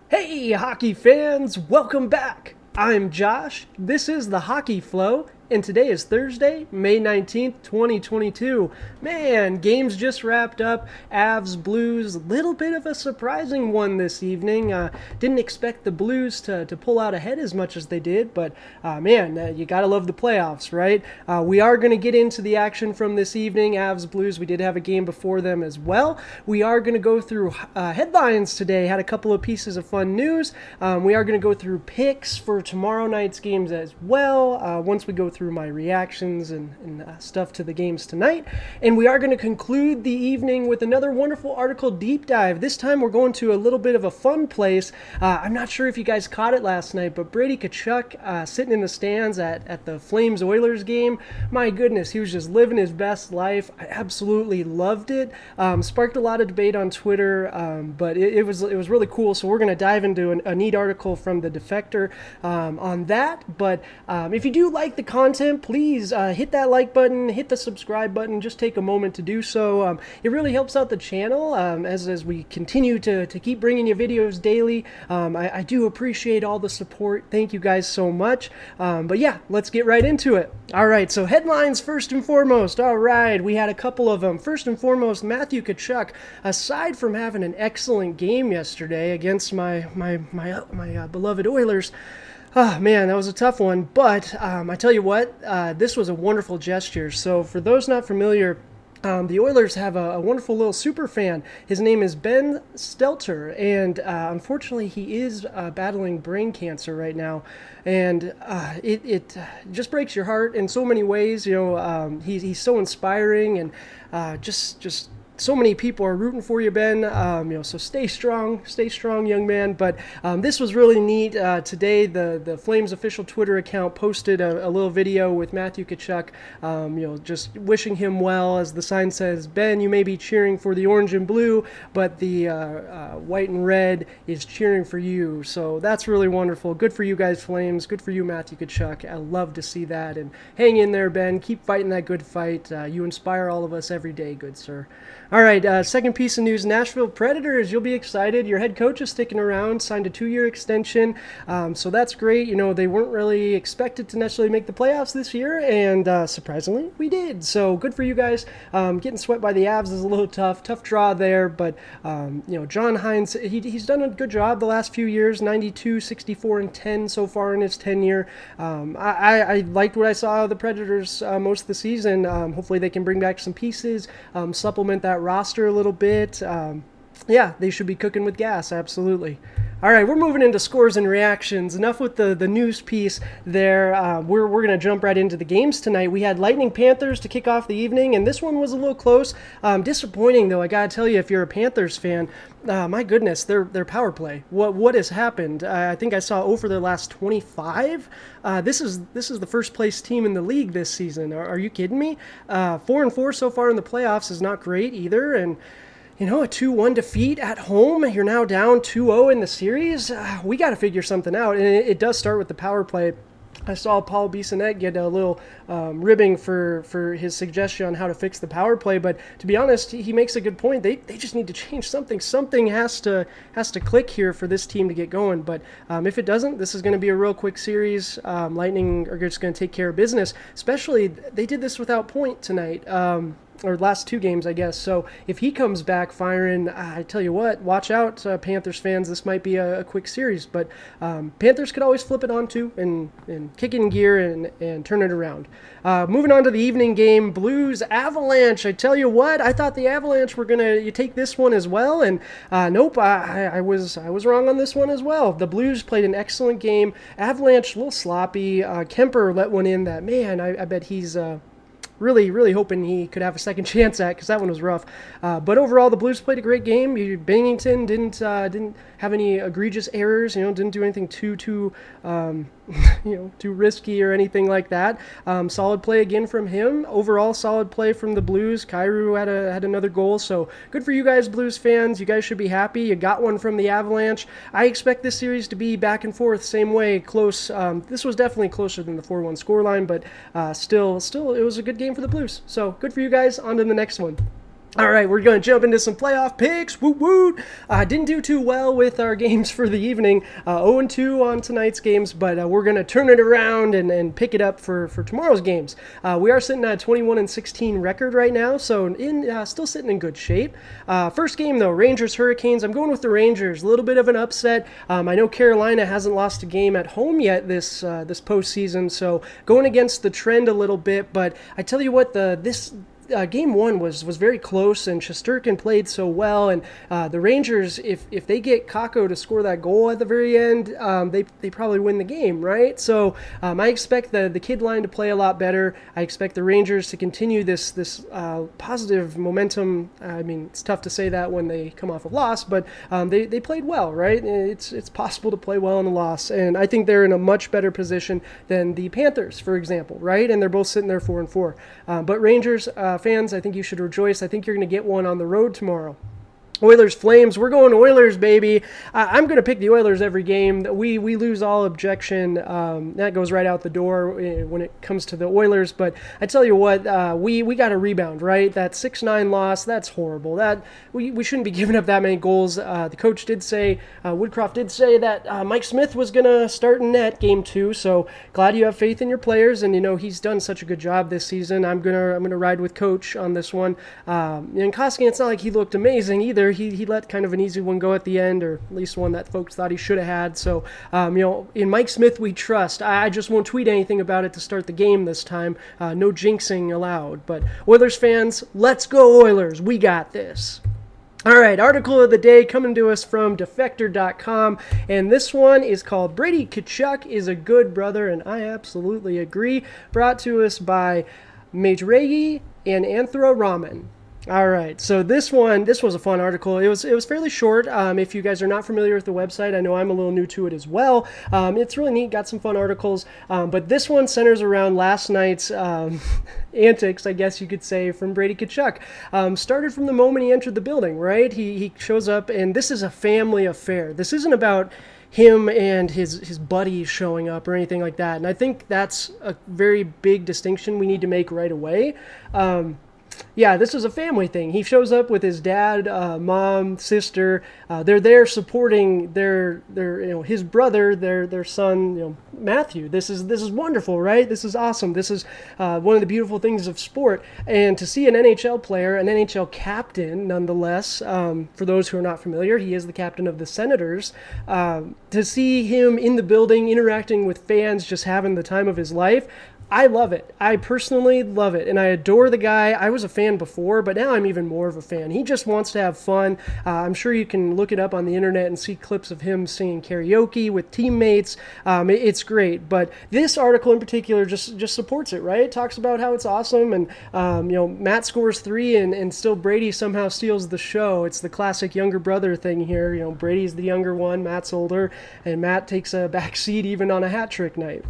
Hey, hockey fans, welcome back. I'm Josh. This is the Hockey Flow, and today is Thursday, May 19th, 2022. Man, games just wrapped up. Avs, Blues, little bit of a surprising one this evening. Didn't expect the Blues to pull out ahead as much as they did, but man, you gotta love the playoffs, right? We are going to get into the action from this evening. Avs, Blues, we did have a game before them as well. We are going to go through headlines today. Had a couple of pieces of fun news. We are going to go through picks for tomorrow night's games as well. Once we go through my reactions and stuff to the games tonight. And we are going to conclude the evening with another wonderful article deep dive. This time we're going to a little bit of a fun place. I'm not sure if you guys caught it last night, but Brady Tkachuk sitting in the stands at the Flames-Oilers game. My goodness, he was just living his best life. I absolutely loved it. Sparked a lot of debate on Twitter, but it was really cool. So we're going to dive into a neat article from the Defector on that. But if you do like the content, please hit that like button, hit the subscribe button. Just take a moment to do so. It really helps out the channel as we continue to keep bringing you videos daily. I do appreciate all the support. Thank you guys so much. But yeah, let's get right into it. All right, so headlines first and foremost. All right, we had a couple of them. First and foremost, Matthew Tkachuk, aside from having an excellent game yesterday against my beloved Oilers. Oh, man, that was a tough one. But I tell you what, this was a wonderful gesture. So for those not familiar, the Oilers have a wonderful little super fan. His name is Ben Stelter, and unfortunately, he is battling brain cancer right now. And it just breaks your heart in so many ways. You know, he's so inspiring, and just so many people are rooting for you, Ben. So stay strong, young man. But this was really neat. Today, the Flames official Twitter account posted a little video with Matthew Tkachuk, just wishing him well. As the sign says, Ben, you may be cheering for the orange and blue, but the white and red is cheering for you. So that's really wonderful. Good for you guys, Flames. Good for you, Matthew Tkachuk. I love to see that. And hang in there, Ben. Keep fighting that good fight. You inspire all of us every day, good sir. All right, second piece of news, Nashville Predators. You'll be excited. Your head coach is sticking around, signed a 2-year extension, so that's great. You know, they weren't really expected to necessarily make the playoffs this year, and surprisingly, we did. So good for you guys. Getting swept by the Avs is a little tough draw there, but, John Hines, he's done a good job the last few years, 92, 64, and 10 so far in his tenure. I liked what I saw of the Predators most of the season. Hopefully they can bring back some pieces, supplement that roster a little bit. Yeah, they should be cooking with gas, absolutely. All right, we're moving into scores and reactions. Enough with the news piece there. We're going to jump right into the games tonight. We had Lightning Panthers to kick off the evening, and this one was a little close. Disappointing, though, I got to tell you, if you're a Panthers fan, my goodness, their power play. What has happened? I think I saw over their last 25. This is the first place team in the league this season. Are you kidding me? 4-4 so far in the playoffs is not great either, and a 2-1 defeat at home. You're now down 2-0 in the series. We got to figure something out, and it does start with the power play. I saw Paul Bissonnette get a little ribbing for his suggestion on how to fix the power play, but to be honest, he makes a good point. They just need to change something. Something has to click here for this team to get going, but if it doesn't, this is going to be a real quick series. Lightning are just going to take care of business, especially they did this without Point tonight. Or last 2 games, I guess. So if he comes back firing, I tell you what, watch out, Panthers fans. This might be a quick series, but Panthers could always flip it on too and kick it in gear and turn it around. Moving on to the evening game, Blues Avalanche. I tell you what, I thought the Avalanche were gonna take this one as well, and nope, I was wrong on this one as well. The Blues played an excellent game. Avalanche a little sloppy. Kemper let one in that, man, I bet he's really hoping he could have a second chance at, because that one was rough. But overall, the Blues played a great game. Bennington didn't have any egregious errors. Didn't do anything too risky or anything like that. Solid play again from him. Overall, solid play from the Blues. Kyrou had another goal. So good for you guys, Blues fans. You guys should be happy. You got one from the Avalanche. I expect this series to be back and forth, same way, close. This was definitely closer than the 4-1 scoreline, but still, it was a good game for the Blues. So good for you guys. On to the next one. All right, we're going to jump into some playoff picks. Woo woo! Didn't do too well with our games for the evening. 0-2 on tonight's games, but we're going to turn it around and pick it up for tomorrow's games. We are sitting at a 21-16 record right now, so still sitting in good shape. First game, though, Rangers-Hurricanes. I'm going with the Rangers. A little bit of an upset. I know Carolina hasn't lost a game at home yet this postseason, so going against the trend a little bit. But I tell you what, Game 1 was very close, and Shesterkin played so well, and the Rangers, if they get Kakko to score that goal at the very end, they probably win the game, right? So I expect the kid line to play a lot better. I expect the Rangers to continue this positive momentum. I mean, it's tough to say that when they come off a loss, but they played well, right? It's possible to play well in a loss, and I think they're in a much better position than the Panthers, for example, right? And they're both sitting there 4-4. But Rangers fans, I think you should rejoice. I think you're going to get one on the road tomorrow. Oilers Flames, we're going Oilers, baby. I'm going to pick the Oilers every game. We lose all objection. That goes right out the door when it comes to the Oilers. But I tell you what, we got a rebound, right? That 6-9 loss, that's horrible. We shouldn't be giving up that many goals. The coach did say, Woodcroft did say that Mike Smith was going to start in net game 2. So glad you have faith in your players, and he's done such a good job this season. I'm gonna ride with Coach on this one. And Koskinen, it's not like he looked amazing either. He let kind of an easy one go at the end, or at least one that folks thought he should have had. So, in Mike Smith we trust. I just won't tweet anything about it to start the game this time. No jinxing allowed. But Oilers fans, let's go Oilers. We got this. All right, article of the day coming to us from defector.com, and this one is called Brady Tkachuk is a good brother, and I absolutely agree. Brought to us by MAITREYI and ANANTHARAMAN. All right, so this was a fun article. It was fairly short. If you guys are not familiar with the website, I know I'm a little new to it as well. It's really neat, got some fun articles, but this one centers around last night's antics, I guess you could say, from Brady Tkachuk. Started from the moment he entered the building, right? He shows up, and this is a family affair. This isn't about him and his buddies showing up or anything like that, and I think that's a very big distinction we need to make right away. Yeah, this is a family thing. He shows up with his dad, mom, sister. They're there supporting their his brother, their son, Matthew. This is wonderful, right? This is awesome. This is one of the beautiful things of sport. And to see an NHL player, an NHL captain, nonetheless, for those who are not familiar, he is the captain of the Senators. To see him in the building, interacting with fans, just having the time of his life, I love it. I personally love it, and I adore the guy. I was a fan before, but now I'm even more of a fan. He just wants to have fun. I'm sure you can look it up on the internet and see clips of him singing karaoke with teammates. It's great, but this article in particular just supports it, right? It talks about how it's awesome, and Matt scores 3, and still Brady somehow steals the show. It's the classic younger brother thing here. Brady's the younger one, Matt's older, and Matt takes a back seat even on a hat trick night.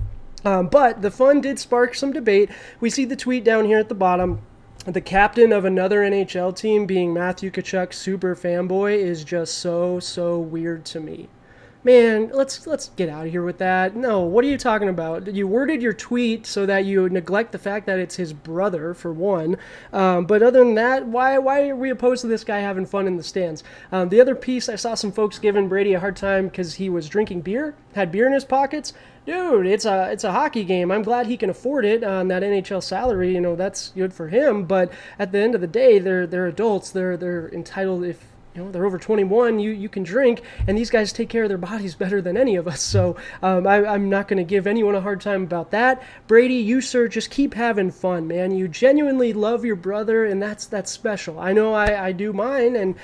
But the fun did spark some debate. We see the tweet down here at the bottom. The captain of another NHL team being Matthew Tkachuk, super fanboy, is just so weird to me. Man, let's get out of here with that. No, what are you talking about? You worded your tweet so that you neglect the fact that it's his brother, for one. But other than that, why are we opposed to this guy having fun in the stands? The other piece, I saw some folks giving Brady a hard time because he was drinking beer, had beer in his pockets. Dude, it's a hockey game. I'm glad he can afford it on that NHL salary. That's good for him. But at the end of the day, they're adults. They're entitled. If they're over 21, you can drink, and these guys take care of their bodies better than any of us. So I'm not going to give anyone a hard time about that. Brady, you, sir, just keep having fun, man. You genuinely love your brother, and that's special. I know I do mine, and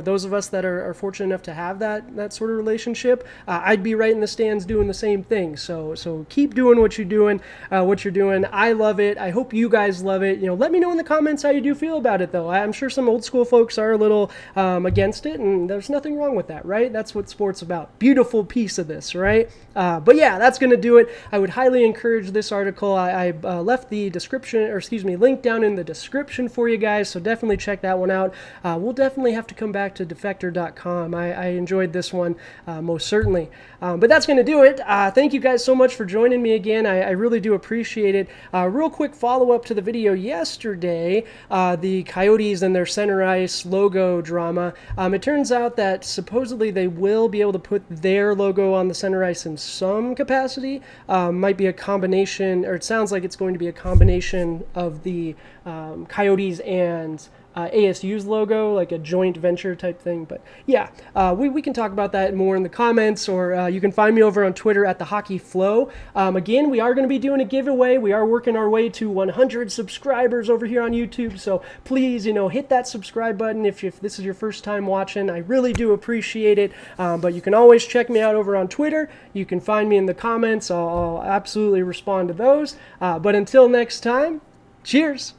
those of us that are fortunate enough to have that sort of relationship, I'd be right in the stands doing the same thing. So keep doing what you're doing. I love it. I hope you guys love it. Let me know in the comments how you do feel about it, though. I'm sure some old school folks are a little against it, and there's nothing wrong with that, right? That's what sport's about. Beautiful piece of this, right? But yeah, that's going to do it. I would highly encourage this article. I left the link down in the description for you guys, so definitely check that one out. We'll definitely have to come back to defector.com. I enjoyed this one, most certainly. But that's going to do it. Thank you guys so much for joining me again. I really do appreciate it. Real quick follow-up to the video yesterday, the Coyotes and their center ice logo drama. It turns out that supposedly they will be able to put their logo on the center ice in some capacity. Might be a combination, or it sounds like it's going to be a combination of the Coyotes and ASU's logo, like a joint venture type thing. But yeah, we can talk about that more in the comments, or you can find me over on Twitter at the Hockey Flow. Again, we are going to be doing a giveaway. We are working our way to 100 subscribers over here on YouTube, so please, hit that subscribe button if this is your first time watching. I really do appreciate it. But you can always check me out over on Twitter. You can find me in the comments. I'll absolutely respond to those. But until next time, cheers.